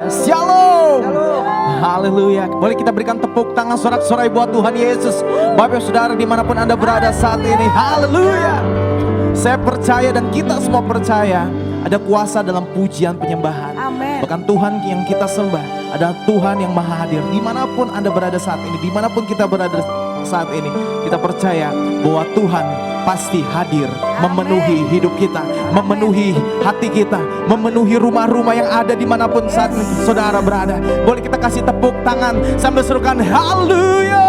Shalom. Haleluya. Boleh kita berikan tepuk tangan sorak-sorai buat Tuhan Yesus. Bapak Ibu Saudara dimanapun Anda berada saat ini. Haleluya. Saya percaya dan kita semua percaya ada kuasa dalam pujian penyembahan. Amen. Bahkan Tuhan yang kita sembah adalah Tuhan yang maha hadir. Dimanapun Anda berada saat ini, dimanapun kita berada saat ini, kita percaya bahwa Tuhan pasti hadir, memenuhi hidup kita, memenuhi hati kita, memenuhi rumah-rumah yang ada dimanapun saat saudara berada. Boleh kita kasih tepuk tangan sambil serukan haleluya,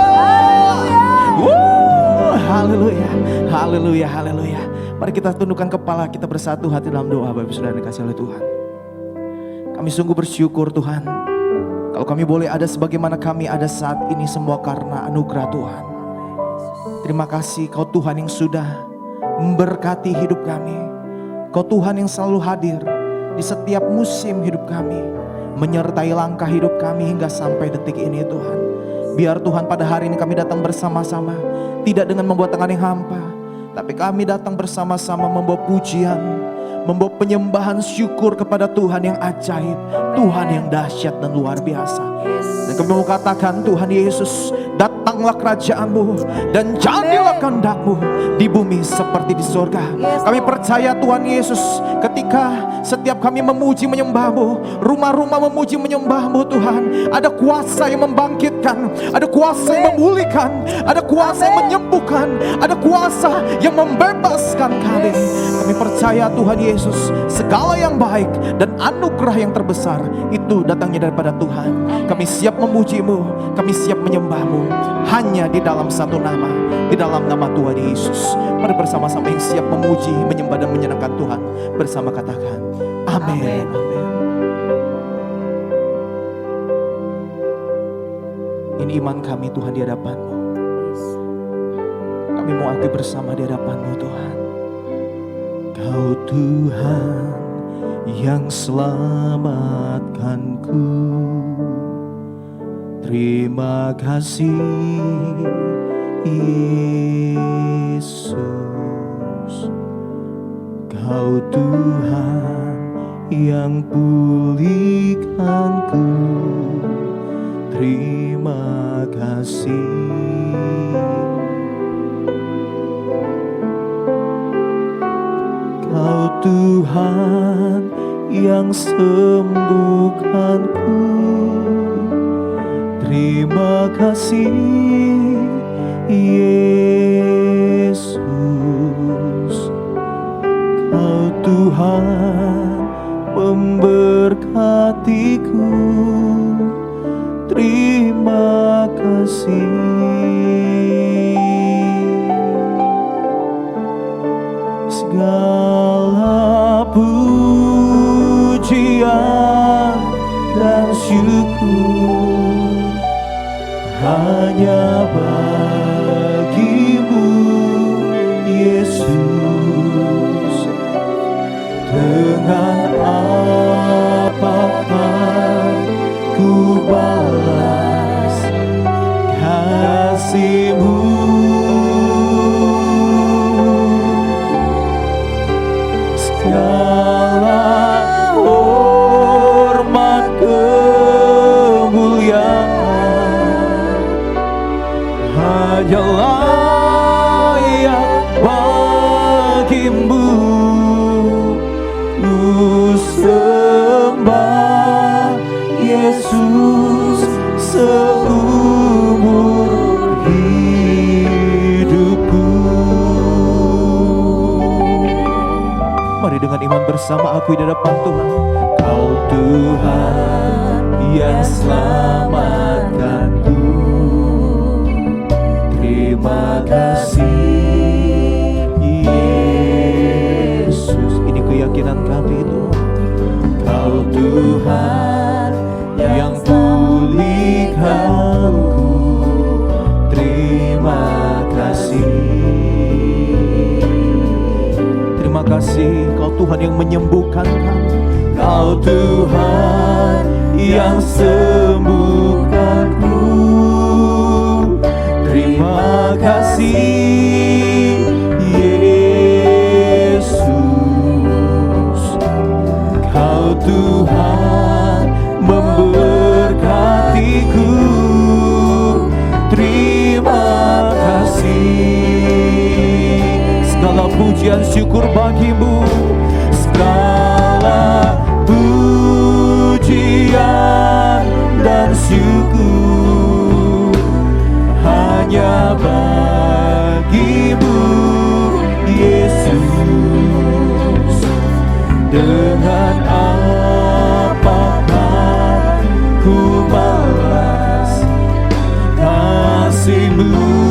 haleluya, haleluya, haleluya. Mari kita tundukkan kepala, kita bersatu hati dalam doa. Bapak Ibu Saudara dikasihi oleh Tuhan, kami sungguh bersyukur Tuhan, kalau kami boleh ada sebagaimana kami ada saat ini, semua karena anugerah Tuhan. Terima kasih Kau Tuhan yang sudah memberkati hidup kami. Kau Tuhan yang selalu hadir di setiap musim hidup kami, menyertai langkah hidup kami hingga sampai detik ini Tuhan. Biar Tuhan pada hari ini kami datang bersama-sama, tidak dengan membawa tangan yang hampa, tapi kami datang bersama-sama membawa pujian, membawa penyembahan syukur kepada Tuhan yang ajaib, Tuhan yang dahsyat dan luar biasa. Dan kami mau katakan Tuhan Yesus, datanglah kerajaan-Mu dan jadilah kehendak-Mu di bumi seperti di surga. Kami percaya Tuhan Yesus, ketika setiap kami memuji menyembah-Mu, rumah-rumah memuji menyembah-Mu Tuhan, ada kuasa yang membangkitkan, ada kuasa yang memulihkan, ada kuasa yang menyembuhkan, ada kuasa yang membebaskan kami. Kami percaya Tuhan Yesus, segala yang baik dan anugerah yang terbesar itu datangnya daripada Tuhan. Kami siap memuji-Mu, kami siap menyembah-Mu, hanya di dalam satu nama, di dalam nama Tuhan Yesus. Mari bersama-sama yang siap memuji, menyembah dan menyenangkan Tuhan bersama katakan amin. Amin. Ini iman kami Tuhan di hadapan-Mu. Kami mau akui bersama di hadapan-Mu Tuhan. Kau Tuhan yang selamatkanku, terima kasih Yesus. Kau Tuhan yang pulihkanku, terima kasih. Kau Tuhan yang sembuhkanku, terima kasih Yesus. Kau Tuhan memberkatiku, terima kasih. Segala pujian dan syukur hanya bagi-Mu Yesus. Dengan apakah ku balas kasih-Mu? Segala hormat kemuliaan hanya layak bagi-Mu. Ku sembah Yesus seumur hidupku. Mari dengan iman bersama aku di hadapan Tuhan. Kau Tuhan yang selamatkanku, terima kasih Yesus. Ini keyakinan kami Tuhan. Kau Tuhan yang pulihkanku, terima kasih. Terima kasih Kau Tuhan yang menyembuhkan kami. Kau Tuhan yang sembuhkanku, terima kasih Yesus. Kau Tuhan syukur bagimu, segala pujian dan syukur hanya bagimu Yesus. Dengan apakah ku balas kasih-Mu?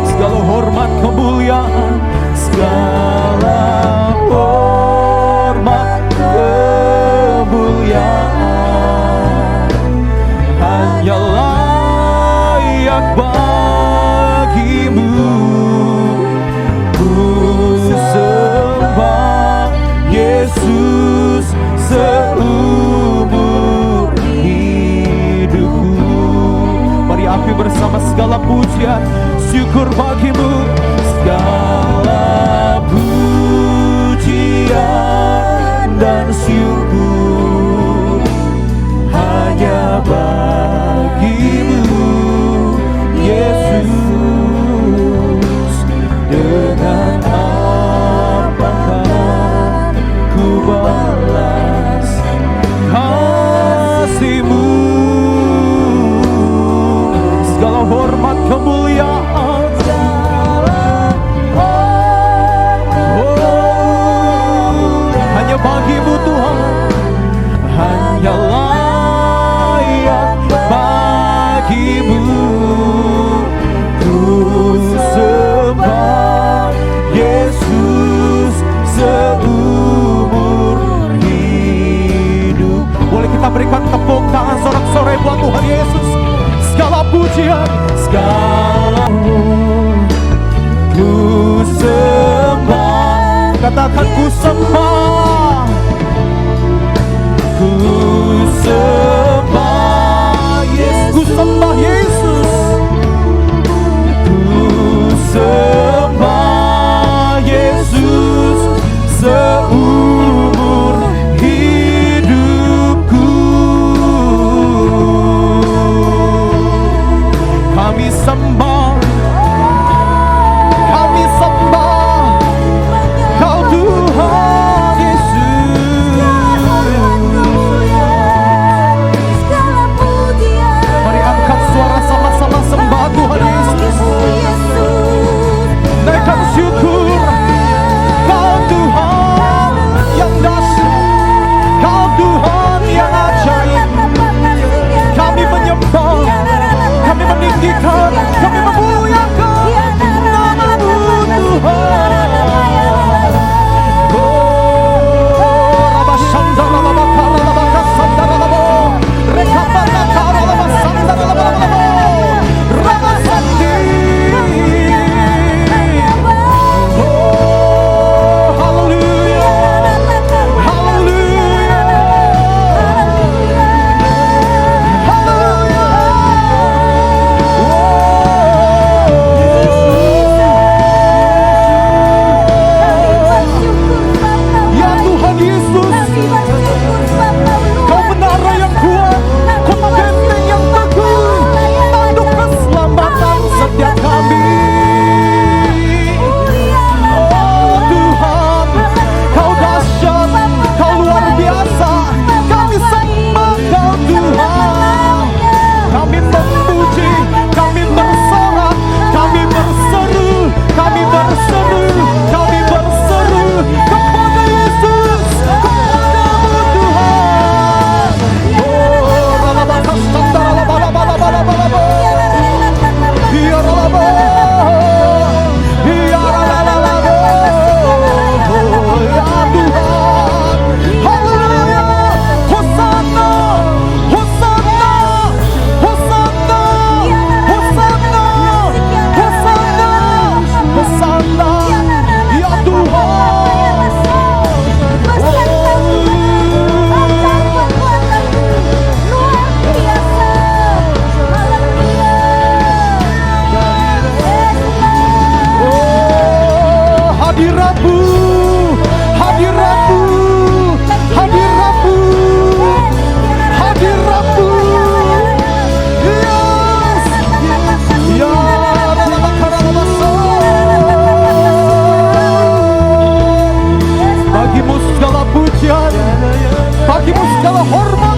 Segala hormat kemuliaan, segala hormat kemuliaan hanya layak bagimu. Ku sembah Yesus seumur hidupku. Mari api bersama, segala pujian syukur bagimu, segala pujian dan syukur hanya bagimu Yesus. Dengan apakah ku balas kasih-Mu? Segala hormat kemuliaan, hanya bagimu Tuhan, hanya layak bagimu. Ku sembah Yesus seumur hidup. Boleh kita berikan tepuk tangan sorak-sorai buat Tuhan Yesus. Segala pujian, segala ku sembah. Katakan ku sembah, ku sembah Yesus, ku sembah Yesus, ku sembah Yesus seumur hidupku. Kami sembah, kami sembah Kau Tuhan Yesus. Bagimu segala hormat,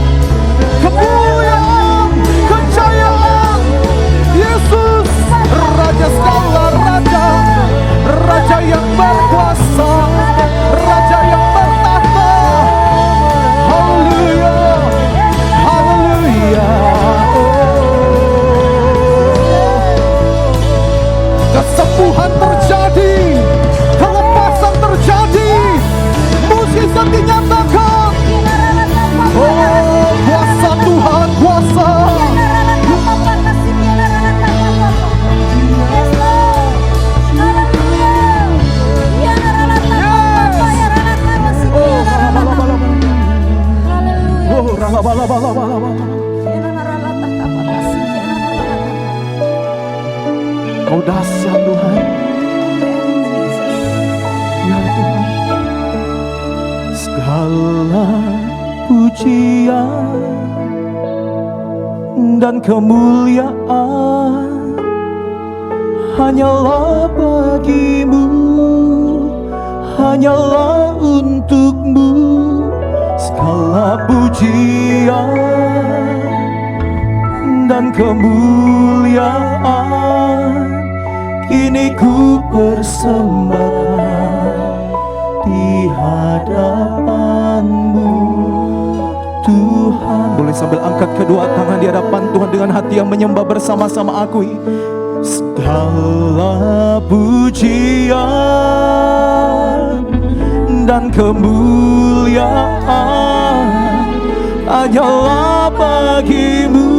kemuliaan, kejayaan. Yesus, Raja segala raja, Raja yang berkuasa, Raja yang bertahta. Haleluya, haleluya. Kesembuhan terjadi, kelepasan terjadi, mukjizat dinyatakan. Oh, kuasa Tuhan, kuasa. Kau dahsyat Tuhan. Ya Tuhan, segala pujian dan kemuliaan hanyalah bagimu, hanyalah untukmu. Segala pujian dan kemuliaan kini ku persembahkan di hadapan-Mu, Tuhan. Boleh sambil angkat kedua tangan di hadapan Tuhan dengan hati yang menyembah bersama-sama aku. Segala pujian dan kemuliaan hanyalah bagimu,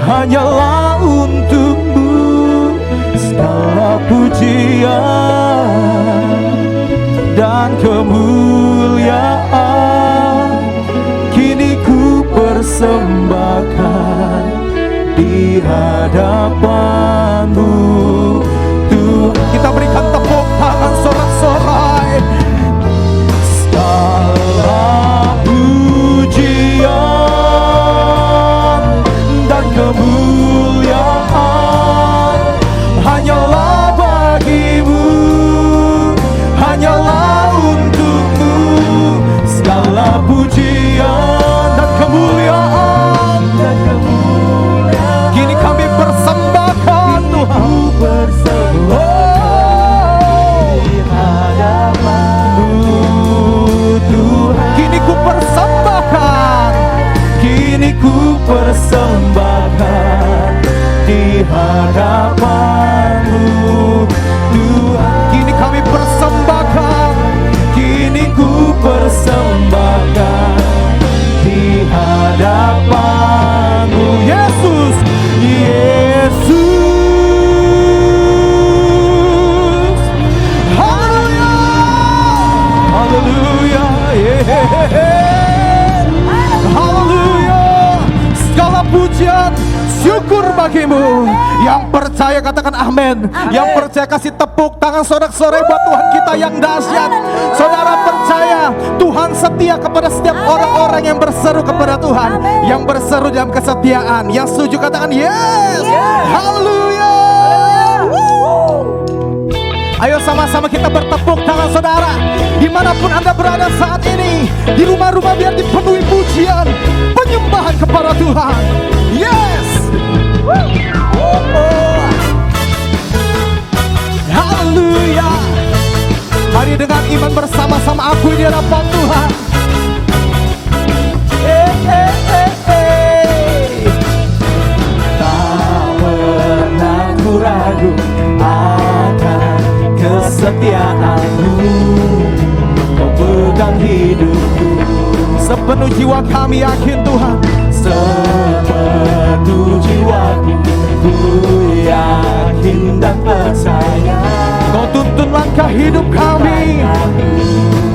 hanyalah untukmu. Segala pujian dan kemuliaan kini ku persembahkan di hadapan-Mu, Tuhan. Kita berikan tepuk tangan sorak-sorai. Segala pujian dan kemuliaan hanyalah bagimu, hanyalah untukmu. Segala pujian dan kemuliaan kini kami persembahkan Tuhan. Di hadapan-Mu, Tuhan. Kini ku persembahkan, kini ku persembahkan di hadapan-Mu, Tuhan. Kini kami persembahkan, kini ku persembahkan di hadapan-Mu, Yesus, Yesus. Haleluya, haleluya, haleluya. Segala pujian, syukur bagimu. Yang percaya katakan amin. Yang percaya kasih tepuk tangan sorak-sorai buat Tuhan kita yang dahsyat. Saudara percaya Tuhan setia kepada setiap orang-orang yang berseru kepada Tuhan, yang berseru dalam kesetiaan. Yang setuju katakan yes. Haleluya. Ayo sama-sama kita bertepuk tangan saudara. Dimanapun Anda berada saat ini, di rumah-rumah biar dipenuhi pujian, penyembahan kepada Tuhan. Yes. Haleluya. Mari dengan iman bersama-sama aku di hadapan Tuhan. Tak pernah ku ragu akan kesetiaan-Mu. Kau pegang hidupku. Sepenuh jiwa kami yakin Tuhan. Sepenuh jiwaku ku yakin dan percaya. Kau tuntun langkah hidup kami.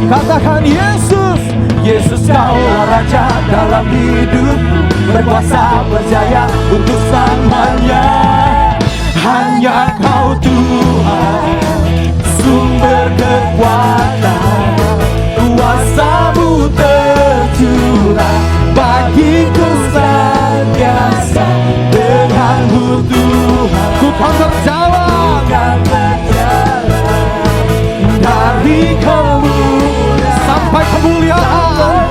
Katakan Yesus, Yesus Kaulah Raja dalam hidupku, berkuasa berjaya untuk selamanya. Hanya Kau Tuhan, sumber kekuatan, kuasa-Mu tercurah bagiku senantiasa. Dengan-Mu Tuhan ku kan berjalan dari kemuliaan sampai kemuliaan.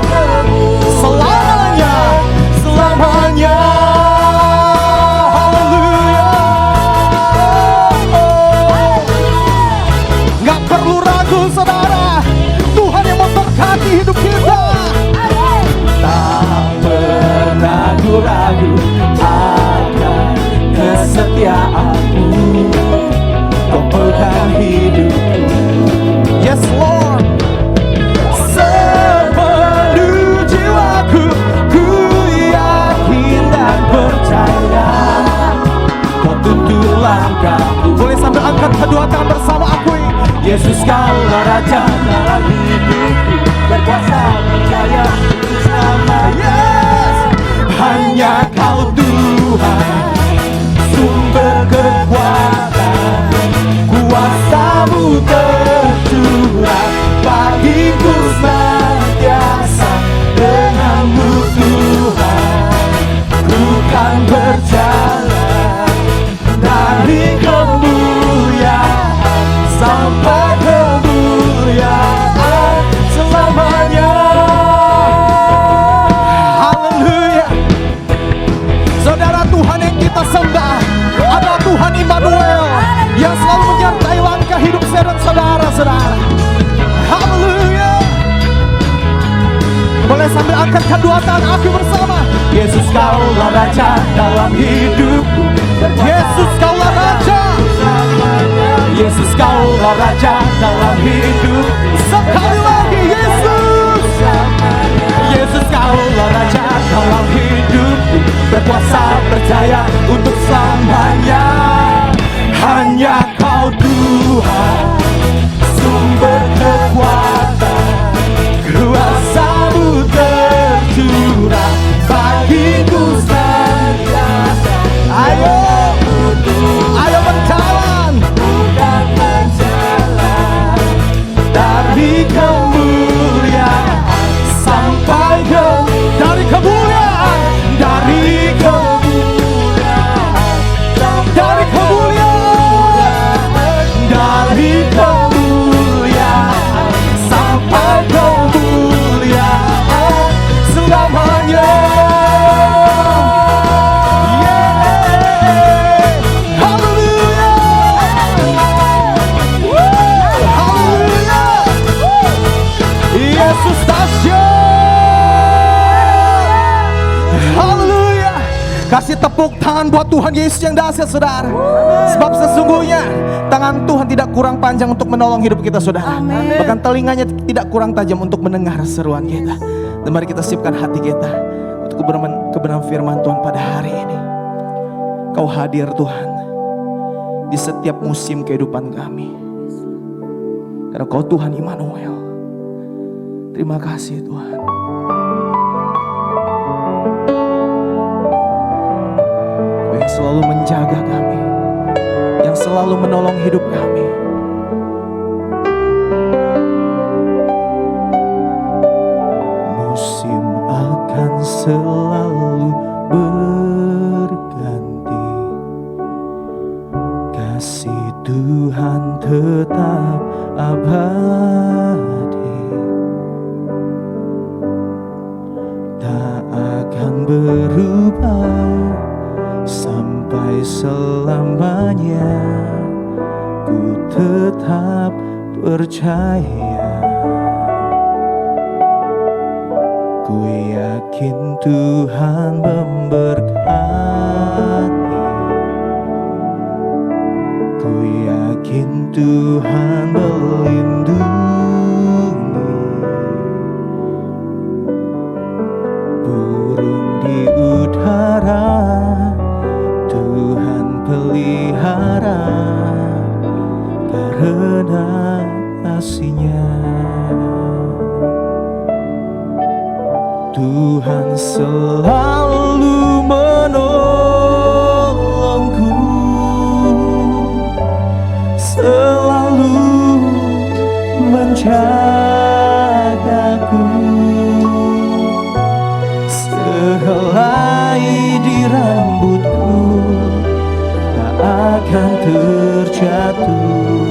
Raja dalam hidupku, berkuasa berjaya bersama. Yes, hanya Kau Tuhan, sumber kekuatan, kuasa-Mu tercurah bagiku senantiasa. Dengan-Mu Tuhan, ku kan berjalan dari kemuliaan sampai kemuliaan selamanya. Haleluya. Saudara, Tuhan yang kita sembah adalah Tuhan Immanuel yang selalu menyertai langkah hidup saya dan saudara-saudara. Haleluya. Boleh sambil angkat kedua tangan aku bersama. Yesus, Kaulah Raja dalam hidupku, Yesus, Kaulah Raja. Yesus, Kaulah Raja dalam hidup. Sekali lagi, Yesus. Yesus, Kaulah Raja dalam hidupku, berkuasa berjaya untuk selamanya. Hanya Kau Tuhan, sumber kekuatan, kuasa-Mu tercurah bagiku senantiasa. Ayo berjalan, bukan berjalan dari kemuliaan sampai dari kemuliaan, dari kemuliaan, dari kemuliaan, dari kemuliaan sampai kemuliaan selamanya. Yesus dahsyat. Haleluya. Kasih tepuk tangan buat Tuhan Yesus yang dahsyat, saudara. Sebab sesungguhnya tangan Tuhan tidak kurang panjang untuk menolong hidup kita, saudara. Bahkan telinganya tidak kurang tajam untuk mendengar seruan kita. Dan mari kita siapkan hati kita untuk kebenaran firman Tuhan pada hari ini. Kau hadir Tuhan di setiap musim kehidupan kami, karena Kau Tuhan Immanuel. Terima kasih Tuhan. Kau yang selalu menjaga kami, yang selalu menolong hidup kami. Musim akan selalu berganti, kasih Tuhan tetap abadi. Berubah sampai selamanya, ku tetap percaya. Ku yakin Tuhan memberkati, ku yakin Tuhan melindungi. Di udara Tuhan pelihara, karena kasih-Nya. Tuhan selalu menolongku, selalu menjagaku. Sehelai di rambutku tak akan terjatuh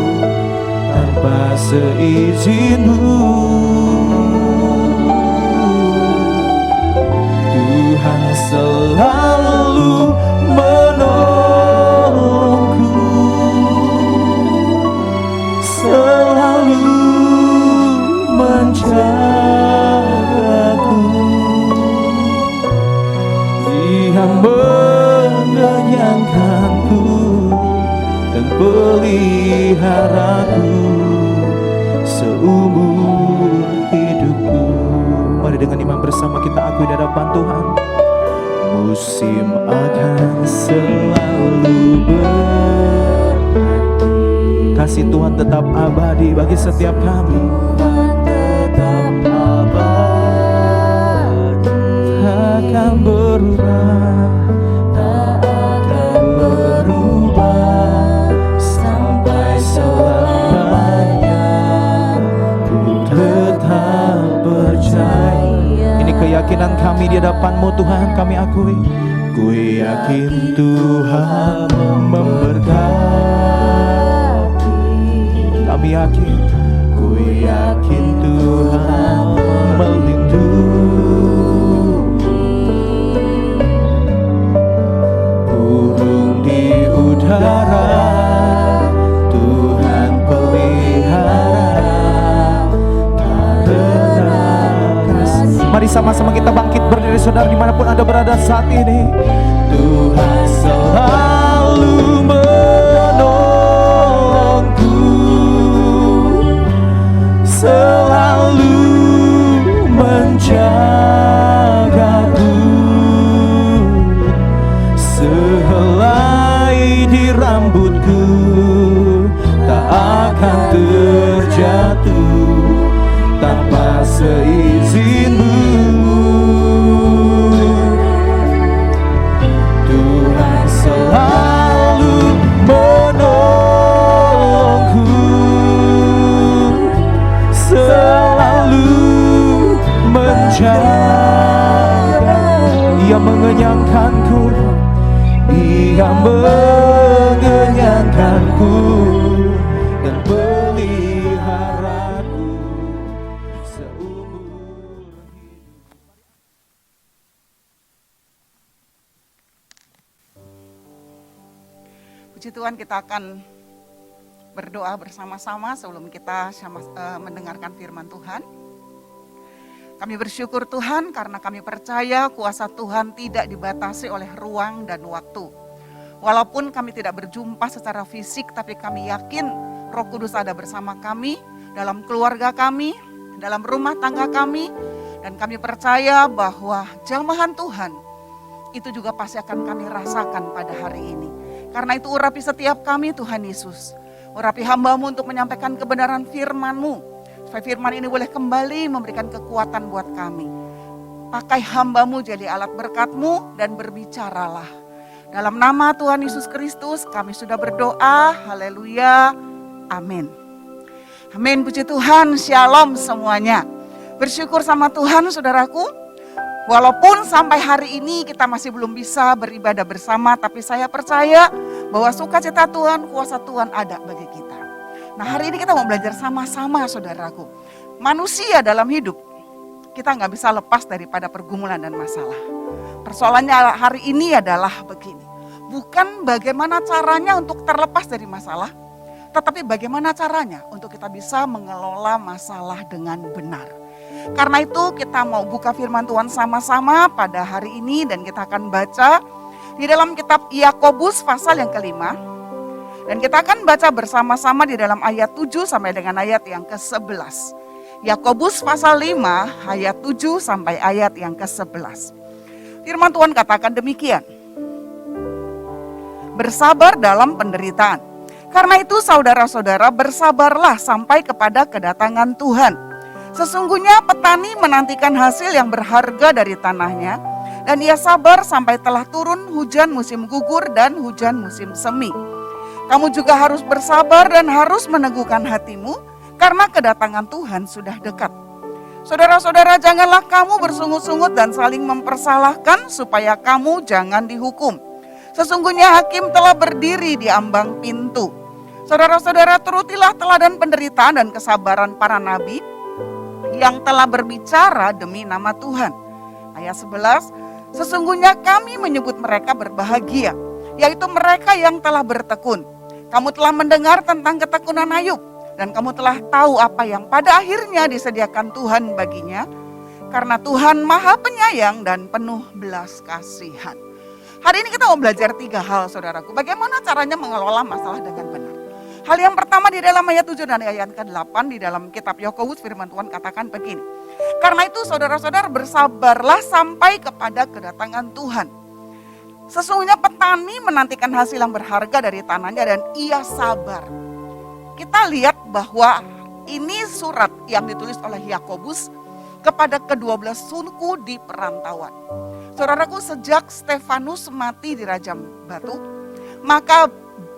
tanpa seizin-Mu. Tuhan selalu menolongku, selalu menjagaku. Dia mengenyangkanku dan peliharaku seumur hidupku. Mari dengan iman bersama kita akui di hadapan Tuhan. Musim akan selalu berganti, Kasih Tuhan tetap abadi bagi setiap kami. Tetap abadi, Akan berubah, tak akan berubah sampai selamanya. ku tetap percaya. Ini keyakinan kami di hadapan-Mu Tuhan, kami akui. Ku yakin Tuhan memberkati. Kami yakin, ku yakin Tuhan melindungi. Burung di udara, Tuhan pelihara. Karena kasih. Mari sama-sama kita bangkit berdiri saudara dimanapun Anda berada saat ini. Tuhan selalu menolongku, selalu menjagaku. Sehelai di rambutku tak akan terjatuh tanpa seizinmu. Tuhan selalu menolongku, selalu menjaga. Ia mengenyangkanku, Ia mengenyangkanku dan peliharaku seumur hidup. Puji Tuhan, kita akan berdoa bersama-sama sebelum kita mendengarkan firman Tuhan. Kami bersyukur Tuhan karena kami percaya kuasa Tuhan tidak dibatasi oleh ruang dan waktu. Walaupun kami tidak berjumpa secara fisik, tapi kami yakin Roh Kudus ada bersama kami, dalam keluarga kami, dalam rumah tangga kami. Dan kami percaya bahwa jamahan Tuhan itu juga pasti akan kami rasakan pada hari ini. Karena itu urapi setiap kami Tuhan Yesus. Urapi hamba-Mu untuk menyampaikan kebenaran firman-Mu. Supaya firman ini boleh kembali memberikan kekuatan buat kami. Pakai hamba-Mu jadi alat berkat-Mu dan berbicaralah. Dalam nama Tuhan Yesus Kristus kami sudah berdoa. Haleluya. Amin. Amin. Puji Tuhan. Shalom semuanya. Bersyukur sama Tuhan saudaraku. Walaupun sampai hari ini kita masih belum bisa beribadah bersama, tapi saya percaya bahwa sukacita Tuhan, kuasa Tuhan ada bagi kita. Nah, hari ini kita mau belajar sama-sama saudaraku. Manusia dalam hidup, kita nggak bisa lepas daripada pergumulan dan masalah. Persoalannya hari ini adalah begini. Bukan bagaimana caranya untuk terlepas dari masalah, tetapi bagaimana caranya untuk kita bisa mengelola masalah dengan benar. Karena itu kita mau buka firman Tuhan sama-sama pada hari ini dan kita akan baca di dalam kitab Yakobus pasal yang kelima. Dan kita akan baca bersama-sama di dalam ayat 7 sampai dengan ayat yang ke-11. Yakobus pasal 5 ayat 7 sampai ayat yang ke-11. Firman Tuhan katakan demikian. Bersabar dalam penderitaan. Karena itu saudara-saudara bersabarlah sampai kepada kedatangan Tuhan. Sesungguhnya petani menantikan hasil yang berharga dari tanahnya. Dan ia sabar sampai telah turun hujan musim gugur dan hujan musim semi. Kamu juga harus bersabar dan harus meneguhkan hatimu karena kedatangan Tuhan sudah dekat. Saudara-saudara, janganlah kamu bersungut-sungut dan saling mempersalahkan supaya kamu jangan dihukum. Sesungguhnya hakim telah berdiri di ambang pintu. Saudara-saudara, turutilah teladan penderitaan dan kesabaran para nabi yang telah berbicara demi nama Tuhan. Ayat 11, sesungguhnya kami menyebut mereka berbahagia, yaitu mereka yang telah bertekun. Kamu telah mendengar tentang ketekunan Ayub, dan kamu telah tahu apa yang pada akhirnya disediakan Tuhan baginya, karena Tuhan Maha Penyayang dan penuh belas kasihan. Hari ini kita mau belajar 3 hal saudaraku, bagaimana caranya mengelola masalah dengan benar. Hal yang pertama di dalam ayat 7 dan ayat ke-8 di dalam kitab Yakobus firman Tuhan katakan begini. Karena itu saudara-saudara bersabarlah sampai kepada kedatangan Tuhan. Sesungguhnya petani menantikan hasil yang berharga dari tanahnya dan ia sabar. kita lihat bahwa ini surat yang ditulis oleh Yakobus kepada ke-12 suku di perantauan. Saudaraku, sejak Stefanus mati di rajam batu, maka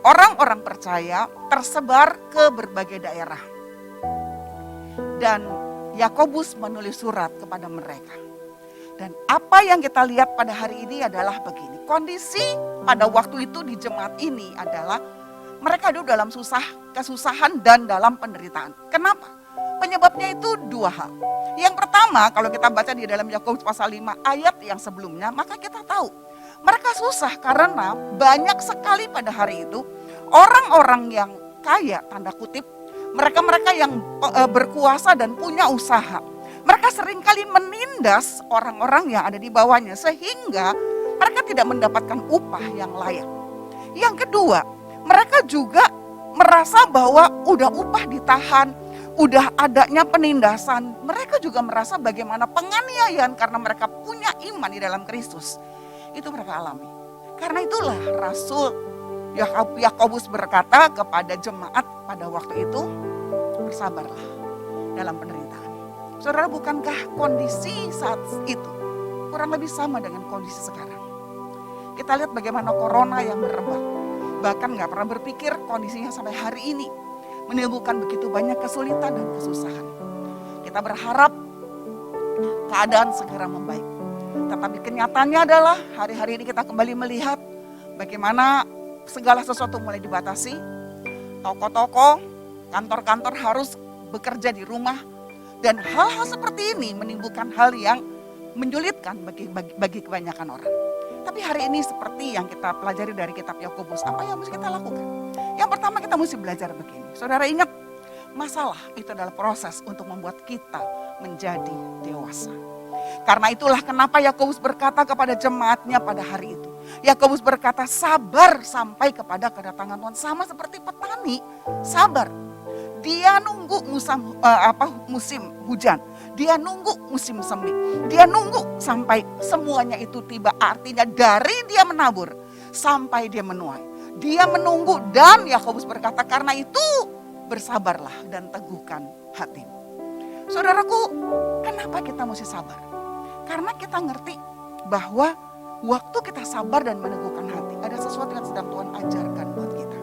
orang-orang percaya tersebar ke berbagai daerah. Dan Yakobus menulis surat kepada mereka. Dan apa yang kita lihat pada hari ini adalah begini. Kondisi pada waktu itu di jemaat ini adalah mereka hidup dalam kesusahan dan dalam penderitaan. Kenapa? Penyebabnya itu dua hal. Yang pertama, kalau kita baca di dalam Yakobus pasal 5 ayat yang sebelumnya, maka kita tahu mereka susah karena banyak sekali pada hari itu orang-orang yang kaya, tanda kutip, mereka-mereka yang berkuasa dan punya usaha. Mereka seringkali menindas orang-orang yang ada di bawahnya sehingga mereka tidak mendapatkan upah yang layak. Yang kedua, mereka juga merasa bahwa udah upah ditahan, udah adanya penindasan. Mereka juga merasa bagaimana penganiayaan karena mereka punya iman di dalam Kristus. Itu mereka alami. Karena itulah Rasul Yakobus berkata kepada jemaat pada waktu itu, bersabarlah dalam penderitaan. Saudara, bukankah kondisi saat itu kurang lebih sama dengan kondisi sekarang? Kita lihat bagaimana corona yang merebak. Bahkan gak pernah berpikir kondisinya sampai hari ini menimbulkan begitu banyak kesulitan dan kesusahan. Kita berharap keadaan segera membaik. Tetapi kenyataannya adalah hari-hari ini kita kembali melihat bagaimana segala sesuatu mulai dibatasi. Toko-toko, kantor-kantor harus bekerja di rumah. Dan hal-hal seperti ini menimbulkan hal yang menyulitkan bagi kebanyakan orang. Tapi hari ini seperti yang kita pelajari dari kitab Yakobus, apa yang mesti kita lakukan? Yang pertama kita mesti belajar begini. Saudara ingat, masalah itu adalah proses untuk membuat kita menjadi dewasa. Karena itulah kenapa Yakobus berkata kepada jemaatnya pada hari itu. Yakobus berkata sabar sampai kepada kedatangan Tuhan. Sama seperti petani, sabar. Dia nunggu musim hujan. Dia nunggu musim semi. Dia nunggu sampai semuanya itu tiba. Artinya dari dia menabur sampai dia menuai. Dia menunggu dan Yakobus berkata karena itu bersabarlah dan teguhkan hatimu. Saudaraku, kenapa kita mesti sabar? Karena kita ngerti bahwa waktu kita sabar dan meneguhkan hati, ada sesuatu yang sedang Tuhan ajarkan buat kita.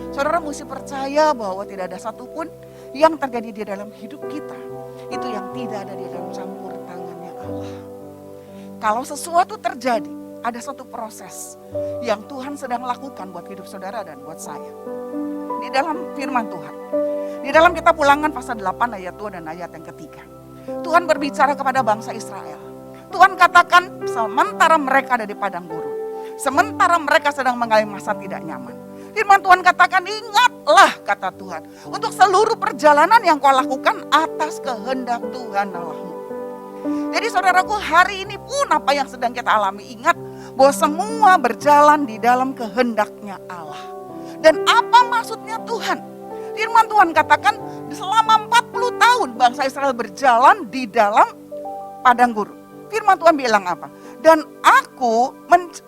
Saudara mesti percaya bahwa tidak ada satupun yang terjadi di dalam hidup kita, itu yang tidak ada di dalam campur tangannya Allah. Kalau sesuatu terjadi, ada satu proses yang Tuhan sedang lakukan buat hidup saudara dan buat saya. Di dalam firman Tuhan, di dalam kitab Ulangan pasal 8 ayat 2 dan ayat yang ketiga. Tuhan berbicara kepada bangsa Israel. Tuhan katakan sementara mereka ada di padang gurun, sementara mereka sedang mengalami masa tidak nyaman. Firman Tuhan katakan, ingatlah kata Tuhan, untuk seluruh perjalanan yang kau lakukan atas kehendak Tuhan Allahmu. Jadi saudaraku, hari ini pun apa yang sedang kita alami, ingat bahwa semua berjalan di dalam kehendaknya Allah. Dan apa maksudnya Tuhan? Firman Tuhan katakan selama 40 tahun bangsa Israel berjalan di dalam padang gurun. Firman Tuhan bilang apa? Dan aku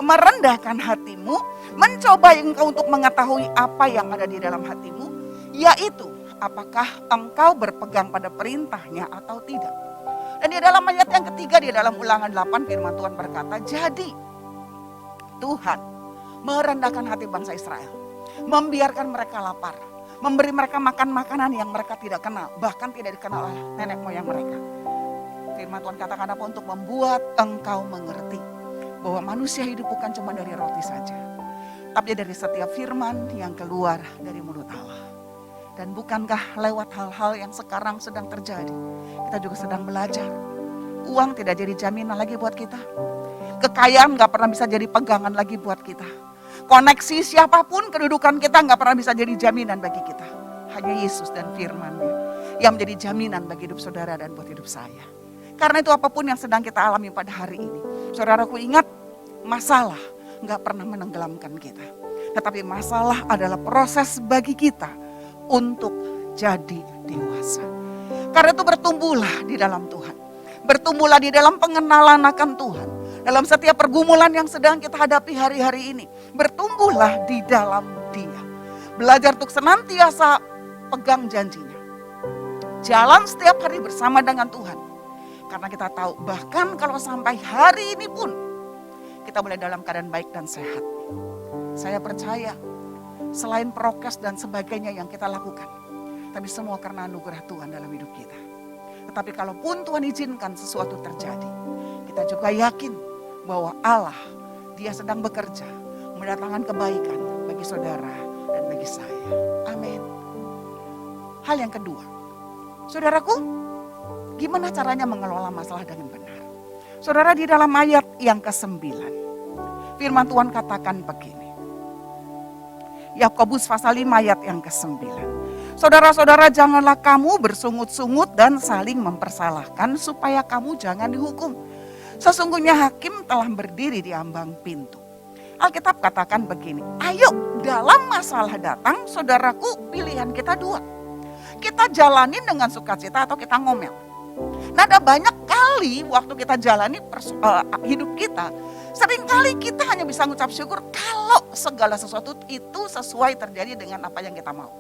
merendahkan hatimu, mencoba engkau untuk mengetahui apa yang ada di dalam hatimu, yaitu apakah engkau berpegang pada perintahnya atau tidak. Dan di dalam ayat yang ketiga di dalam Ulangan 8 firman Tuhan berkata, jadi Tuhan merendahkan hati bangsa Israel, membiarkan mereka lapar, memberi mereka makan makanan yang mereka tidak kenal, bahkan tidak dikenal oleh nenek moyang mereka. Firman Tuhan katakan apa? Untuk membuat engkau mengerti bahwa manusia hidup bukan cuma dari roti saja, tapi dari setiap firman yang keluar dari mulut Allah. Dan bukankah lewat hal-hal yang sekarang sedang terjadi, kita juga sedang belajar. Uang tidak jadi jaminan lagi buat kita. Kekayaan gak pernah bisa jadi pegangan lagi buat kita. Koneksi siapapun kedudukan kita gak pernah bisa jadi jaminan bagi kita. Hanya Yesus dan firman-Nya yang menjadi jaminan bagi hidup saudara dan buat hidup saya. Karena itu apapun yang sedang kita alami pada hari ini, saudaraku ingat, masalah gak pernah menenggelamkan kita. Tetapi masalah adalah proses bagi kita untuk jadi dewasa. Karena itu bertumbuhlah di dalam Tuhan. Bertumbuhlah di dalam pengenalan akan Tuhan. Dalam setiap pergumulan yang sedang kita hadapi hari-hari ini, bertumbuhlah di dalam Dia. Belajar untuk senantiasa pegang janjinya. Jalan setiap hari bersama dengan Tuhan. Karena kita tahu bahkan kalau sampai hari ini pun kita boleh dalam keadaan baik dan sehat. Saya percaya selain prokes dan sebagainya yang kita lakukan, tapi semua karena anugerah Tuhan dalam hidup kita. Tetapi kalaupun Tuhan izinkan sesuatu terjadi, kita juga yakin bahwa Allah, Dia sedang bekerja mendatangkan kebaikan bagi saudara dan bagi saya. Amin. Hal yang kedua, saudaraku, gimana caranya mengelola masalah dengan benar? Saudara, di dalam ayat yang ke-9, firman Tuhan katakan begini. Yakobus pasal 5 ayat yang ke-9. Saudara-saudara, janganlah kamu bersungut-sungut dan saling mempersalahkan supaya kamu jangan dihukum. Sesungguhnya hakim telah berdiri di ambang pintu. Alkitab katakan begini, ayo dalam masalah datang, saudaraku, pilihan kita dua. Kita jalanin dengan sukacita atau kita ngomel. Nah, ada banyak kali waktu kita jalani hidup kita, seringkali kita hanya bisa mengucap syukur kalau segala sesuatu itu sesuai terjadi dengan apa yang kita mau.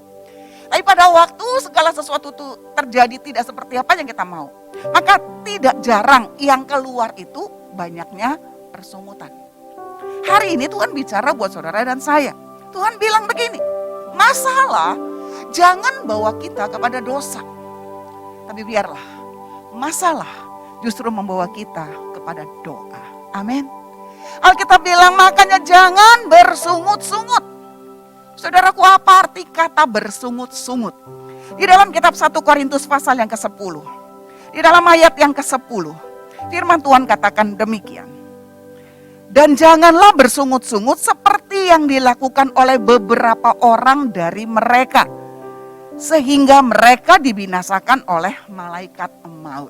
Tapi pada waktu segala sesuatu itu terjadi tidak seperti apa yang kita mau, maka tidak jarang yang keluar itu banyaknya persungutan. Hari ini Tuhan bicara buat saudara dan saya. Tuhan bilang begini, masalah jangan bawa kita kepada dosa. Tapi biarlah masalah justru membawa kita kepada doa. Amin. Alkitab bilang makanya jangan bersungut-sungut. Saudaraku, apa arti kata bersungut-sungut? Di dalam kitab 1 Korintus pasal yang ke-10. Di dalam ayat yang ke-10. Firman Tuhan katakan demikian. Dan janganlah bersungut-sungut seperti yang dilakukan oleh beberapa orang dari mereka. Sehingga mereka dibinasakan oleh malaikat maut.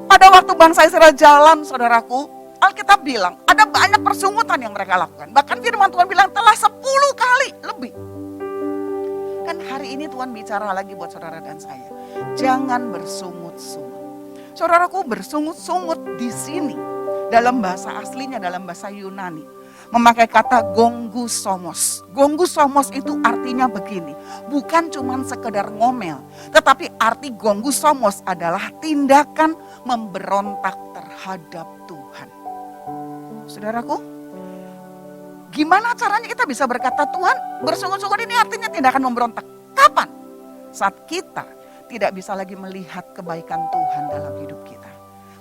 Pada waktu bangsa Israel jalan, saudaraku, Alkitab bilang ada banyak persungutan yang mereka lakukan. Bahkan firman Tuhan bilang telah 10 kali lebih. Kan hari ini Tuhan bicara lagi buat saudara dan saya. Jangan bersungut-sungut. Saudaraku, bersungut-sungut di sini dalam bahasa aslinya, dalam bahasa Yunani, memakai kata gongusomos. Gongusomos itu artinya begini, bukan cuma sekedar ngomel, tetapi arti gongusomos adalah tindakan memberontak terhadap Tuhan. Saudaraku, gimana caranya kita bisa berkata Tuhan bersungut-sungut ini artinya tindakan memberontak? Kapan? Saat kita tidak bisa lagi melihat kebaikan Tuhan dalam hidup kita.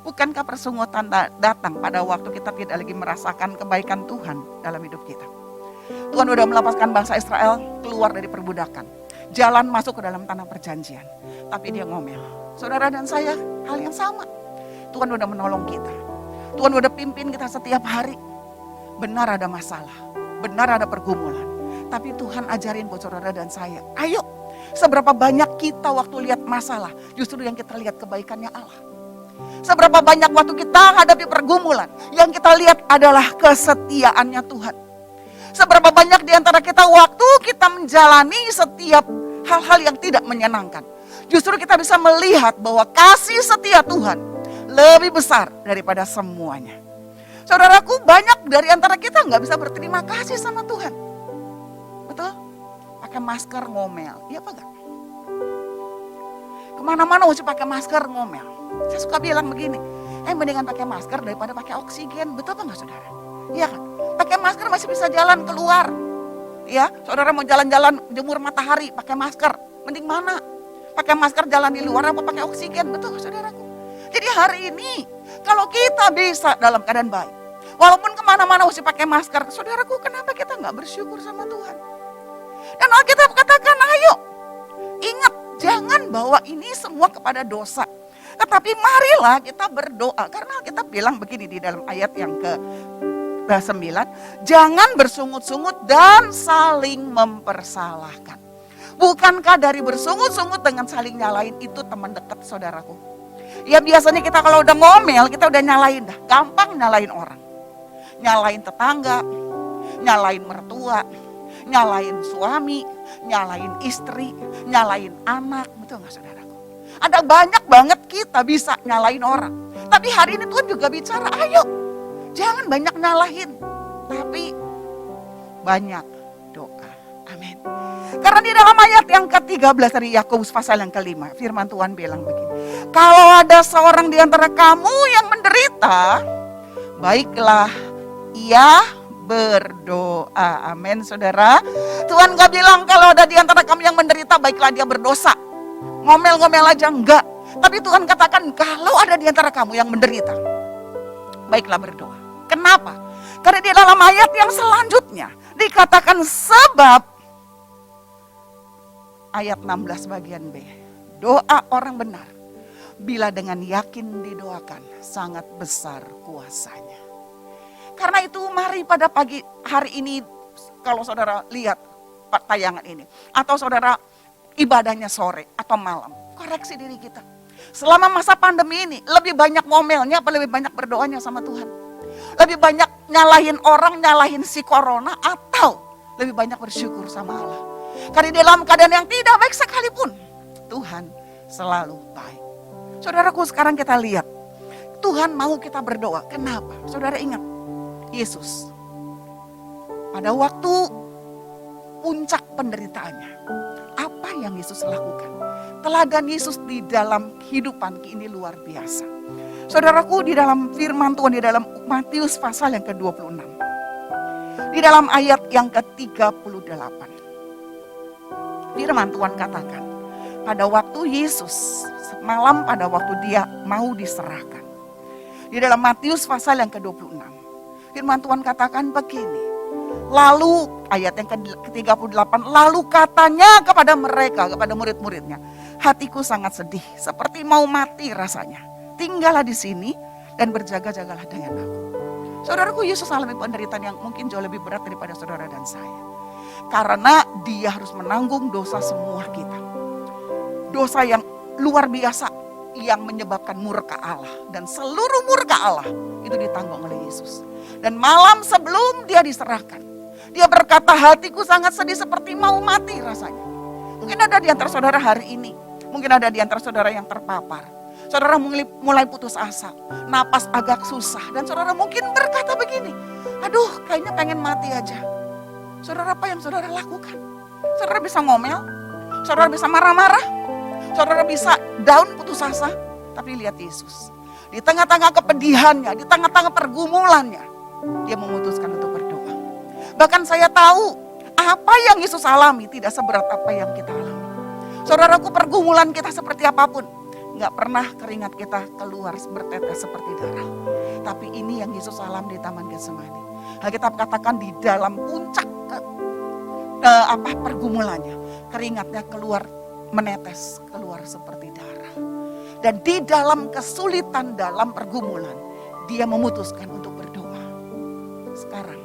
Bukankah persungutan datang pada waktu kita tidak lagi merasakan kebaikan Tuhan dalam hidup kita? Tuhan sudah melepaskan bangsa Israel keluar dari perbudakan. Jalan masuk ke dalam tanah perjanjian. Tapi dia ngomel. Saudara dan saya hal yang sama. Tuhan sudah menolong kita. Tuhan sudah pimpin kita setiap hari. Benar ada masalah. Benar ada pergumulan. Tapi Tuhan ajarin buat saudara dan saya. Ayo, seberapa banyak kita waktu lihat masalah. Justru yang kita lihat kebaikannya Allah. Seberapa banyak waktu kita hadapi pergumulan, yang kita lihat adalah kesetiaannya Tuhan. Seberapa banyak di antara kita waktu kita menjalani setiap hal-hal yang tidak menyenangkan. Justru kita bisa melihat bahwa kasih setia Tuhan lebih besar daripada semuanya. Saudaraku, banyak dari antara kita nggak bisa berterima kasih sama Tuhan. Betul? Pakai masker ngomel, iya apa enggak? Kemana-mana mesti pakai masker ngomel. Saya suka bilang begini, mendingan pakai masker daripada pakai oksigen. Betul apa enggak saudara? Iya kan? Pakai masker masih bisa jalan keluar. Ya, saudara mau jalan-jalan jemur matahari pakai masker. Mending mana? Pakai masker jalan di luar apa pakai oksigen? Betul saudaraku? Jadi hari ini kalau kita bisa dalam keadaan baik, walaupun kemana-mana mesti pakai masker, saudaraku, kenapa kita nggak bersyukur sama Tuhan? Dan Alkitab katakan, ayo ingat, jangan bawa ini semua kepada dosa. Tetapi marilah kita berdoa. Karena kita bilang begini di dalam ayat yang ke-9. Jangan bersungut-sungut dan saling mempersalahkan. Bukankah dari bersungut-sungut dengan saling nyalain itu teman dekat saudaraku? Ya biasanya kita kalau udah ngomel, kita udah nyalain dah. Gampang nyalain orang. Nyalain tetangga, nyalain mertua, nyalain suami, nyalain istri, nyalain anak. Betul gak saudaraku? Ada banyak banget kita bisa nyalain orang. Tapi hari ini Tuhan juga bicara, ayo jangan banyak nyalahin. Tapi banyak doa. Amin. Karena di dalam ayat yang ke-13 dari Yakobus pasal yang ke-5, firman Tuhan bilang begini. Kalau ada seorang di antara kamu yang menderita, baiklah ia berdoa. Amin, saudara. Tuhan gak bilang kalau ada di antara kamu yang menderita, baiklah dia berdosa. Ngomel-ngomel aja, enggak. Tapi Tuhan katakan kalau ada di antara kamu yang menderita, baiklah berdoa. Kenapa? Karena di dalam ayat yang selanjutnya dikatakan sebab ayat 16 bagian B. Doa orang benar bila dengan yakin didoakan sangat besar kuasanya. Karena itu mari pada pagi hari ini kalau saudara lihat tayangan ini atau saudara ibadahnya sore atau malam, koreksi diri kita. Selama masa pandemi ini lebih banyak ngomelnya apa lebih banyak berdoanya sama Tuhan? Lebih banyak nyalahin orang, nyalahin si corona atau lebih banyak bersyukur sama Allah? Karena dalam keadaan yang tidak baik sekalipun, Tuhan selalu baik. Saudaraku, sekarang kita lihat, Tuhan mau kita berdoa. Kenapa? Saudara ingat, Yesus pada waktu puncak penderitaannya, apa yang Yesus lakukan? Teladan Yesus di dalam kehidupan ini luar biasa. Saudaraku, di dalam firman Tuhan, di dalam Matius pasal yang ke-26. Di dalam ayat yang ke-38. Firman Tuhan katakan, pada waktu Yesus, malam pada waktu dia mau diserahkan. Di dalam Matius pasal yang ke-26. Firman Tuhan katakan begini. Lalu ayat yang ke-38, lalu katanya kepada mereka, kepada murid-muridnya, hatiku sangat sedih, seperti mau mati rasanya. Tinggallah di sini dan berjaga-jagalah dengan aku. Saudaraku, Yesus alami penderitaan yang mungkin jauh lebih berat daripada saudara dan saya. Karena dia harus menanggung dosa semua kita. Dosa yang luar biasa yang menyebabkan murka Allah. Dan seluruh murka Allah itu ditanggung oleh Yesus. Dan malam sebelum dia diserahkan, dia berkata, hatiku sangat sedih seperti mau mati rasanya. Mungkin ada di antara saudara hari ini, mungkin ada di antara saudara yang terpapar. Saudara mulai putus asa, napas agak susah. Dan saudara mungkin berkata begini, aduh kayaknya pengen mati aja. Saudara, apa yang saudara lakukan? Saudara bisa ngomel, saudara bisa marah-marah, saudara bisa down, putus asa. Tapi lihat Yesus, di tengah-tengah kepedihannya, di tengah-tengah pergumulannya, dia memutuskan untuk berdoa. Bahkan saya tahu apa yang Yesus alami tidak seberat apa yang kita alami. Saudaraku, pergumulan kita seperti apapun, gak pernah keringat kita keluar bertetes seperti darah. Tapi ini yang Yesus alami di Taman Getsemani. Alkitab katakan di dalam puncak pergumulannya, keringatnya keluar, menetes keluar seperti darah. Dan di dalam kesulitan, dalam pergumulan, dia memutuskan untuk berdoa. Sekarang,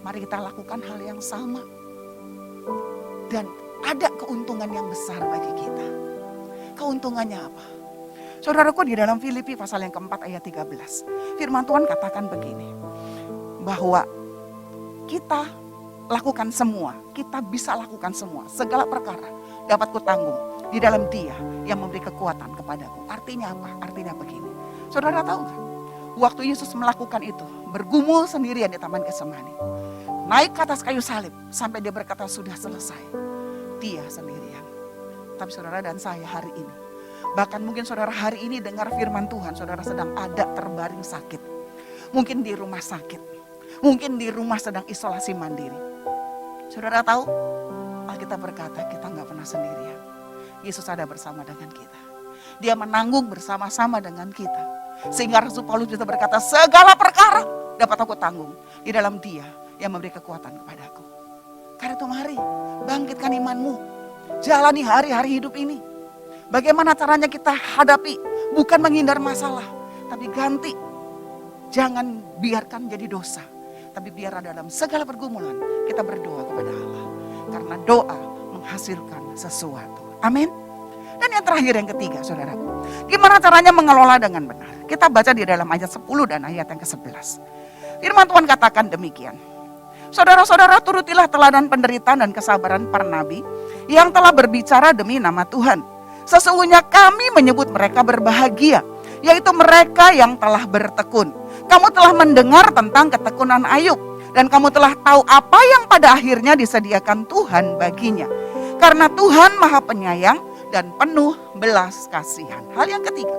mari kita lakukan hal yang sama. Dan ada keuntungan yang besar bagi kita. Keuntungannya apa? Saudaraku, di dalam Filipi pasal yang keempat ayat 13. Firman Tuhan katakan begini. Bahwa kita lakukan semua, kita bisa lakukan semua. Segala perkara dapat kutanggung di dalam Dia yang memberi kekuatan kepadaku. Artinya apa? Artinya begini. Saudara tahu gak? Waktu Yesus melakukan itu, bergumul sendirian di Taman Getsemani. Naik ke atas kayu salib sampai dia berkata sudah selesai. Dia sendirian. Tapi saudara dan saya hari ini, bahkan mungkin saudara hari ini dengar firman Tuhan, saudara sedang ada terbaring sakit. Mungkin di rumah sakit, mungkin di rumah sedang isolasi mandiri. Saudara tahu, Alkitab berkata kita gak pernah sendirian. Yesus ada bersama dengan kita. Dia menanggung bersama-sama dengan kita. Sehingga Rasul Paulus bisa berkata, segala perkara dapat aku tanggung di dalam Dia yang memberi kekuatan kepadaku. Karena itu mari, bangkitkan imanmu. Jalani hari-hari hidup ini. Bagaimana caranya kita hadapi? Bukan menghindar masalah, tapi ganti. Jangan biarkan jadi dosa. Tapi biar dalam segala pergumulan kita berdoa kepada Allah. Karena doa menghasilkan sesuatu. Amin. Dan yang terakhir, yang ketiga, saudaraku. Gimana caranya mengelola dengan benar? Kita baca di dalam ayat 10 dan ayat yang ke-11. Firman Tuhan katakan demikian. Saudara-saudara, turutilah teladan penderitaan dan kesabaran para nabi yang telah berbicara demi nama Tuhan. Sesungguhnya kami menyebut mereka berbahagia, yaitu mereka yang telah bertekun. Kamu telah mendengar tentang ketekunan Ayub. Dan kamu telah tahu apa yang pada akhirnya disediakan Tuhan baginya. Karena Tuhan Maha Penyayang dan penuh belas kasihan. Hal yang ketiga,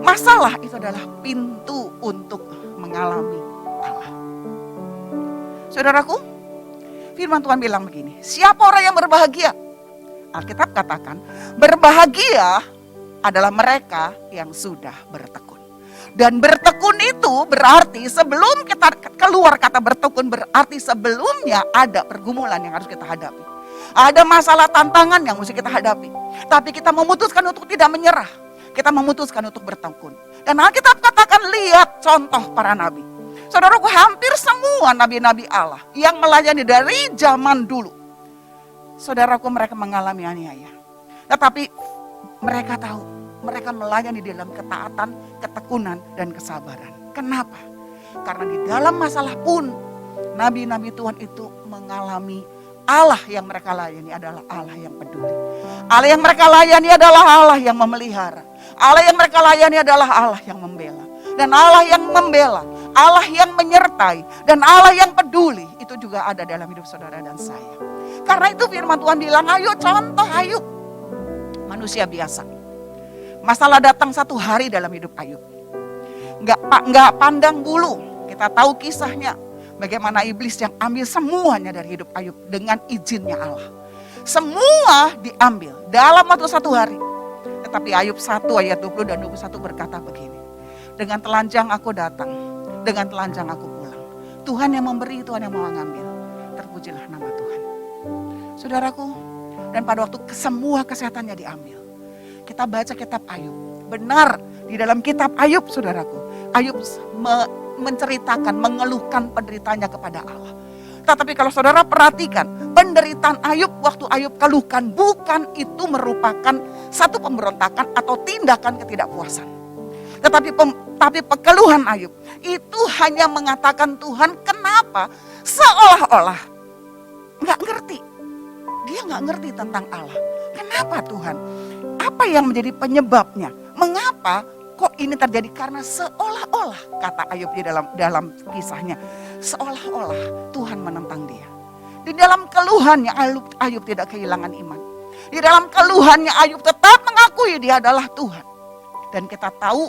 masalah itu adalah pintu untuk mengalami Allah. Saudaraku, firman Tuhan bilang begini, siapa orang yang berbahagia? Alkitab katakan, berbahagia adalah mereka yang sudah bertekun. Dan bertekun itu berarti sebelum kita keluar kata bertekun, berarti sebelumnya ada pergumulan yang harus kita hadapi. Ada masalah tantangan yang mesti kita hadapi. Tapi kita memutuskan untuk tidak menyerah. Kita memutuskan untuk bertekun. Dan Alkitab katakan, lihat contoh para nabi. Saudaraku, hampir semua nabi-nabi Allah yang melayani dari zaman dulu, saudaraku, mereka mengalami aniaya. Tetapi mereka tahu, mereka melayani dalam ketaatan, ketekunan, dan kesabaran. Kenapa? Karena di dalam masalah pun, nabi-nabi Tuhan itu mengalami Allah yang mereka layani adalah Allah yang peduli. Allah yang mereka layani adalah Allah yang memelihara. Allah yang mereka layani adalah Allah yang membela. Dan Allah yang membela, Allah yang menyertai, dan Allah yang peduli, itu juga ada dalam hidup saudara dan saya. Karena itu firman Tuhan bilang, ayo contoh Ayub. Manusia biasa. Masalah datang satu hari dalam hidup Ayub. Nggak pandang bulu. Kita tahu kisahnya. Bagaimana iblis yang ambil semuanya dari hidup Ayub dengan izinnya Allah. Semua diambil dalam waktu satu hari. Tetapi Ayub 1 ayat 20 dan 21 berkata begini. Dengan telanjang aku datang, dengan telanjang aku pulang. Tuhan yang memberi, Tuhan yang mau mengambil. Terpujilah nama Tuhan. Saudaraku, dan pada waktu semua kesehatannya diambil. Kita baca kitab Ayub. Benar, di dalam kitab Ayub, saudaraku, Ayub menceritakan, mengeluhkan penderitaannya kepada Allah. Tetapi kalau saudara perhatikan, penderitaan Ayub waktu Ayub keluhkan bukan itu merupakan satu pemberontakan atau tindakan ketidakpuasan. Tetapi keluhan Ayub itu hanya mengatakan, Tuhan kenapa seolah-olah nggak ngerti. Dia nggak ngerti tentang Allah. Kenapa Tuhan? Apa yang menjadi penyebabnya? Mengapa kok ini terjadi? Karena seolah-olah, kata Ayub di dalam kisahnya, seolah-olah Tuhan menentang dia. Di dalam keluhannya Ayub tidak kehilangan iman. Di dalam keluhannya Ayub tetap mengakui dia adalah Tuhan. Dan kita tahu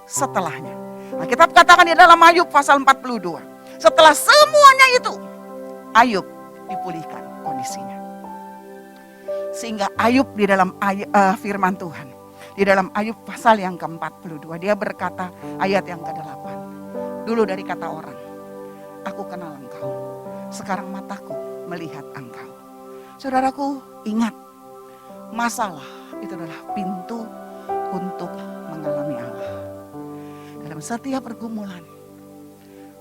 setelahnya. Alkitab katakan di dalam Ayub pasal 42. Setelah semuanya itu, Ayub dipulihkan kondisinya. Sehingga Ayub di dalam firman Tuhan, di dalam Ayub pasal yang ke-42, dia berkata ayat yang ke-8. Dulu dari kata orang, aku kenal engkau, sekarang mataku melihat engkau. Saudaraku, ingat, masalah itu adalah pintu untuk mengalami Allah. Dalam setiap pergumulan,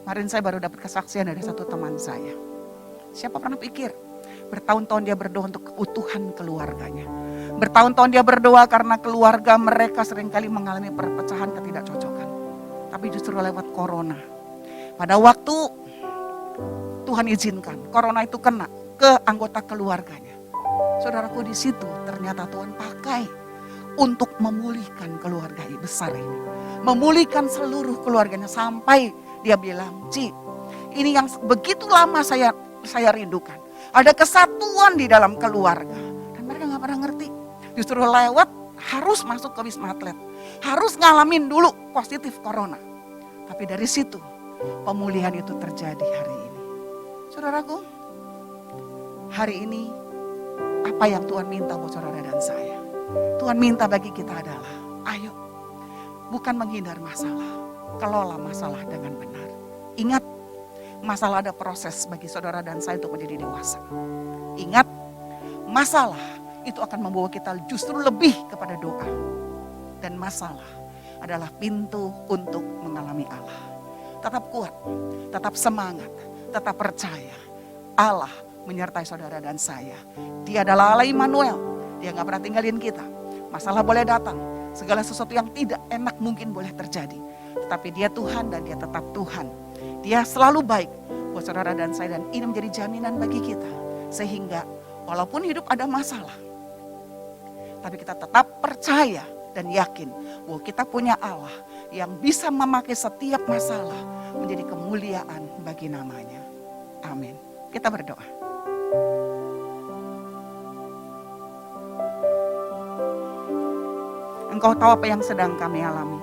kemarin saya baru dapat kesaksian dari satu teman saya. Siapa pernah pikir? Bertahun-tahun dia berdoa untuk keutuhan keluarganya. Bertahun-tahun dia berdoa karena keluarga mereka seringkali mengalami perpecahan, ketidakcocokan. Tapi justru lewat corona. Pada waktu Tuhan izinkan corona itu kena ke anggota keluarganya. Saudaraku, di situ ternyata Tuhan pakai untuk memulihkan keluarga besar ini. Memulihkan seluruh keluarganya sampai dia bilang, Ci, ini yang begitu lama saya rindukan. Ada kesatuan di dalam keluarga. Dan mereka gak pernah ngerti. Justru lewat harus masuk ke Wisma Atlet. Harus ngalamin dulu positif corona. Tapi dari situ pemulihan itu terjadi hari ini. Saudaraku, hari ini apa yang Tuhan minta buat saudara dan saya? Tuhan minta bagi kita adalah, ayo, bukan menghindar masalah. Kelola masalah dengan benar. Ingat, masalah ada proses bagi saudara dan saya untuk menjadi dewasa. Ingat, masalah itu akan membawa kita justru lebih kepada doa. Dan masalah adalah pintu untuk mengalami Allah. Tetap kuat, tetap semangat, tetap percaya. Allah menyertai saudara dan saya. Dia adalah Allah Immanuel. Dia gak pernah tinggalin kita. Masalah boleh datang. Segala sesuatu yang tidak enak mungkin boleh terjadi. Tetapi dia Tuhan dan dia tetap Tuhan. Dia selalu baik buat saudara dan saya, dan ini menjadi jaminan bagi kita. Sehingga walaupun hidup ada masalah, tapi kita tetap percaya dan yakin bahwa kita punya Allah yang bisa memakai setiap masalah menjadi kemuliaan bagi namanya. Amin. Kita berdoa. Engkau tahu apa yang sedang kami alami.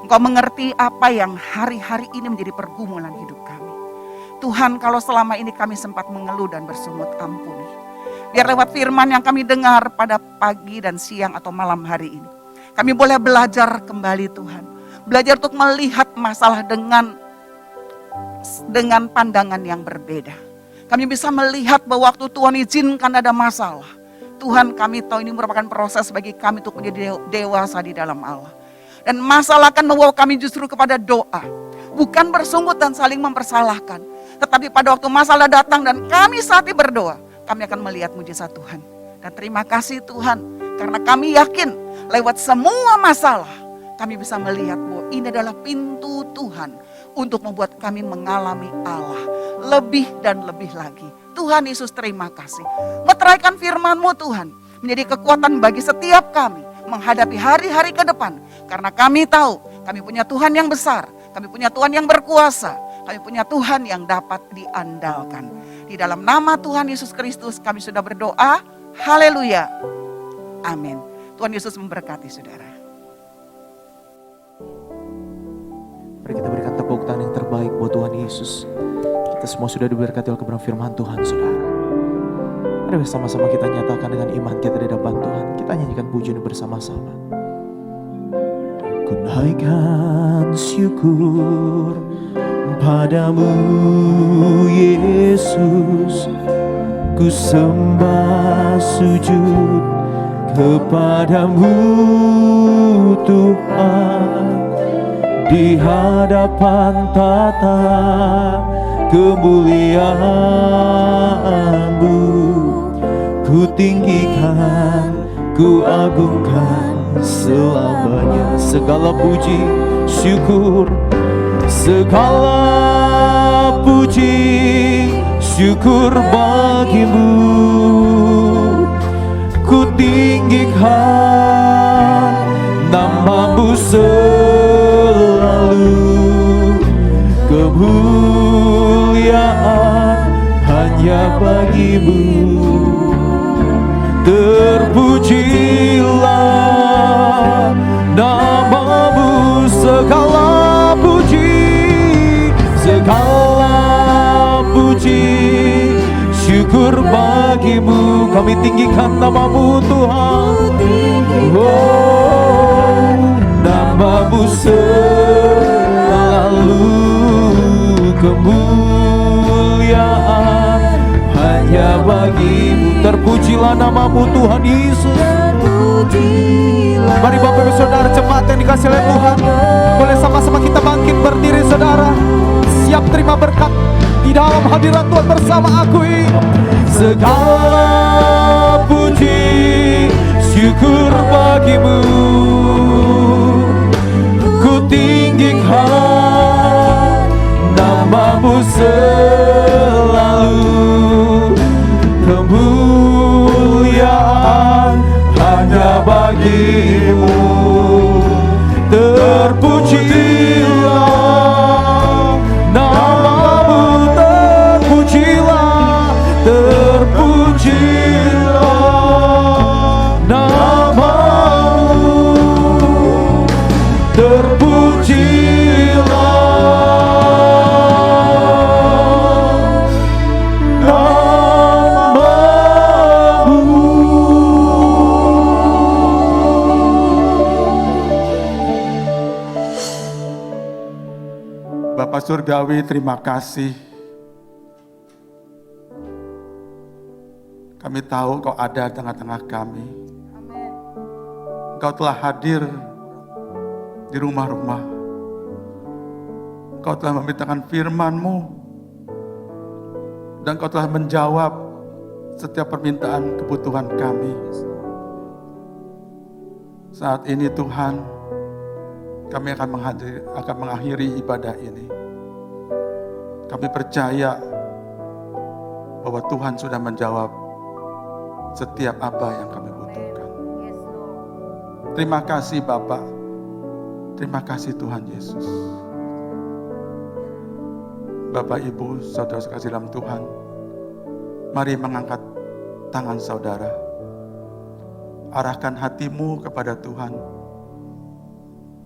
Engkau mengerti apa yang hari-hari ini menjadi pergumulan hidup kami. Tuhan, kalau selama ini kami sempat mengeluh dan bersungut, ampuni. Biar lewat firman yang kami dengar pada pagi dan siang atau malam hari ini, kami boleh belajar kembali Tuhan. Belajar untuk melihat masalah dengan pandangan yang berbeda. Kami bisa melihat bahwa waktu Tuhan izinkan ada masalah, Tuhan, kami tahu ini merupakan proses bagi kami untuk menjadi dewasa di dalam Allah. Dan masalah akan membawa kami justru kepada doa. Bukan bersungut dan saling mempersalahkan. Tetapi pada waktu masalah datang dan kami saat ini berdoa, kami akan melihat mujizat Tuhan. Dan terima kasih Tuhan, karena kami yakin lewat semua masalah, kami bisa melihat bahwa ini adalah pintu Tuhan untuk membuat kami mengalami Allah lebih dan lebih lagi. Tuhan Yesus, terima kasih. Meteraikan firman-Mu Tuhan, menjadi kekuatan bagi setiap kami menghadapi hari-hari ke depan. Karena kami tahu kami punya Tuhan yang besar, kami punya Tuhan yang berkuasa, kami punya Tuhan yang dapat diandalkan. Di dalam nama Tuhan Yesus Kristus kami sudah berdoa. Haleluya. Amin. Tuhan Yesus memberkati saudara. Mari kita berikan tepuk tangan yang terbaik buat Tuhan Yesus. Kita semua sudah diberkati oleh kebenaran firman Tuhan, saudara. Mari bersama-sama kita nyatakan dengan iman kita di hadapan Tuhan. Kita nyanyikan pujian bersama-sama. Ku naikkan syukur padamu Yesus, ku sembah sujud kepadamu Tuhan, di hadapan tata kemuliaan-Mu, ku tinggikan, ku agungkan selamanya. Segala puji syukur, segala puji syukur bagimu, ku tinggikan nama-Mu selalu. Kemuliaan hanya bagi-Mu, terpujilah nama-Mu. Segala puji syukur bagi-Mu. Kami tinggikan nama-Mu Tuhan. Oh, nama-Mu selalu. Kemuliaan hanya bagi-Mu. Terpujilah nama-Mu Tuhan Yesus. Mari Bapak Ibu Saudara jemaat yang dikasihi oleh Tuhan, boleh sama-sama kita bangkit berdiri saudara, siap terima berkat di dalam hadirat Tuhan bersama aku ini. Segala puji syukur bagi-Mu, ku tinggikan nama-Mu selalu. Kemuliaan hanya bagi-Mu, terpujilah nama-Mu, terpujilah, terpujilah nama-Mu, terpujilah Bapak Surgawi, terima kasih. Kami tahu Kau ada di tengah-tengah kami. Kau telah hadir di rumah-rumah. Kau telah memberitakan firman-Mu. Dan Kau telah menjawab setiap permintaan kebutuhan kami. Saat ini Tuhan, kami akan mengakhiri ibadah ini. Kami percaya bahwa Tuhan sudah menjawab setiap apa yang kami butuhkan. Terima kasih Bapak. Terima kasih Tuhan Yesus. Bapak, Ibu, saudara sekasih dalam Tuhan, mari mengangkat tangan saudara. Arahkan hatimu kepada Tuhan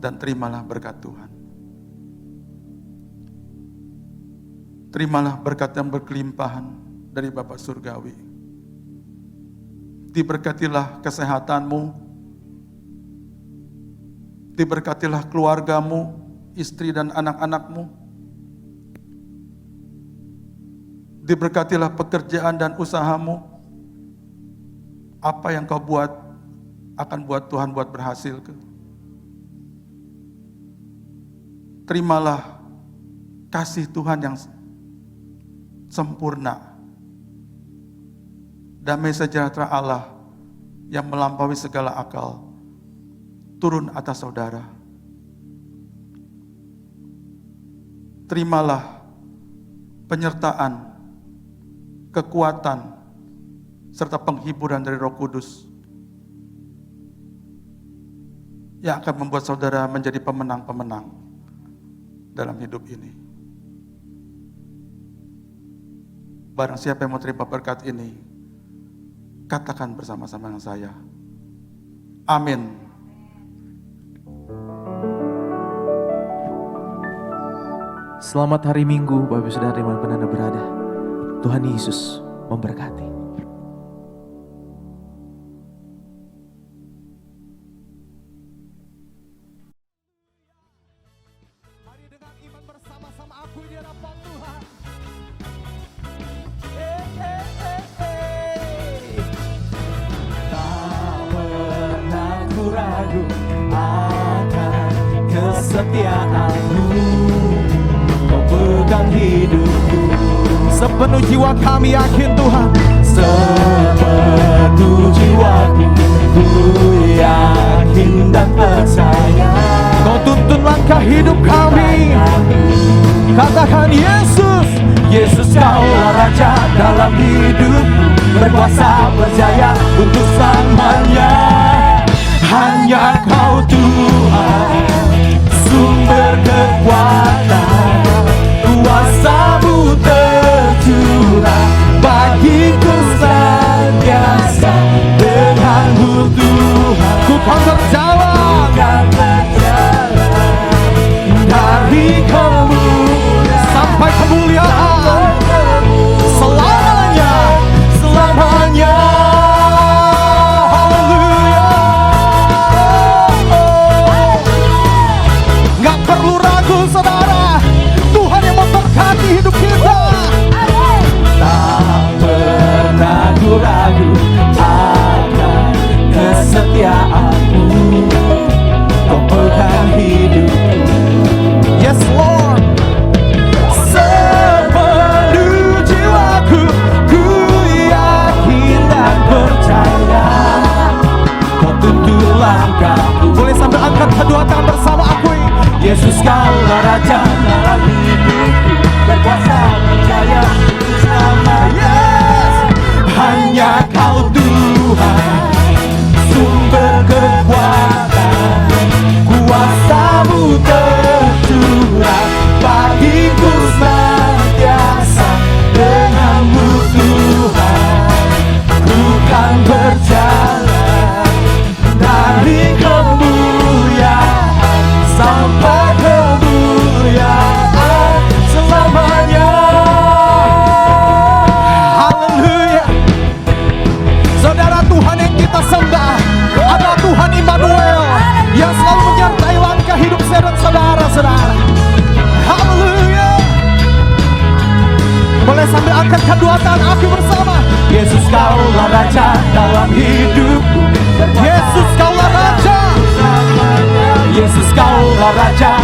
dan terimalah berkat Tuhan. Terimalah berkat yang berkelimpahan dari Bapa Surgawi. Diberkatilah kesehatanmu, diberkatilah keluargamu, istri dan anak-anakmu. Diberkatilah pekerjaan dan usahamu. Apa yang kau buat akan buat Tuhan buat berhasil. Terimalah kasih Tuhan yang sempurna. Damai sejahtera Allah yang melampaui segala akal turun atas saudara. Terimalah penyertaan, kekuatan, serta penghiburan dari Roh Kudus yang akan membuat saudara menjadi pemenang-pemenang dalam hidup ini. Barang siapa yang mau terima berkat ini, katakan bersama-sama dengan saya, amin. Selamat hari Minggu, Bapak Ibu Saudara dimanapun Anda berada. Tuhan Yesus memberkati. Mari dengan iman bersama-sama aku di hadapan Tuhan. Tak pernah ku ragu akan kesetiaanmu. Kau pegang hidupku. Sepenuh jiwa kami yakin Tuhan. Sepenuh jiwaku ku yakin dan percaya. Kau tuntun langkah hidup kami. Katakan Yesus, Yesus kaulah Raja dalam hidupku, berkuasa berjaya untuk selamanya. Hanya Kau Tuhan, sumber kekuatan, kuasa-Mu tercurah bagiku senantiasa. Denganmu Tuhan, ku kan berjalan dari kemuliaan sampai kemuliaan selamanya, selamanya. Haleluya. Gak perlu ragu saudara, Tuhan yang memberkati hidup kita. Tak pernah ku ragu akan kesetiaanmu. Kau pegang hidupku. Yes Lord. Sepenuh jiwaku ku yakin dan percaya. Kau tuntun langkahku. Boleh sambil angkat kedua tangan bersama aku. Yesus kaulah Raja dalam hidupku, berkuasa berjaya untuk selamanya. Hanya Kau Tuhan, sumber kekuatan, kuasa-Mu tercurah bagiku senantiasa. Denganmu Tuhan, ku kan berjalan dari kemuliaan sampai kemuliaan selamanya. Haleluya. Saudara, Tuhan yang kita sembah adalah Tuhan Immanuel yang selalu menyertai langkah hidup saya dan saudara-saudara. Haleluya. Boleh sambil angkat kedua tangan aku bersama. Yesus kaulah Raja dalam hidupku, Yesus kaulah Raja. Yesus kaulah Raja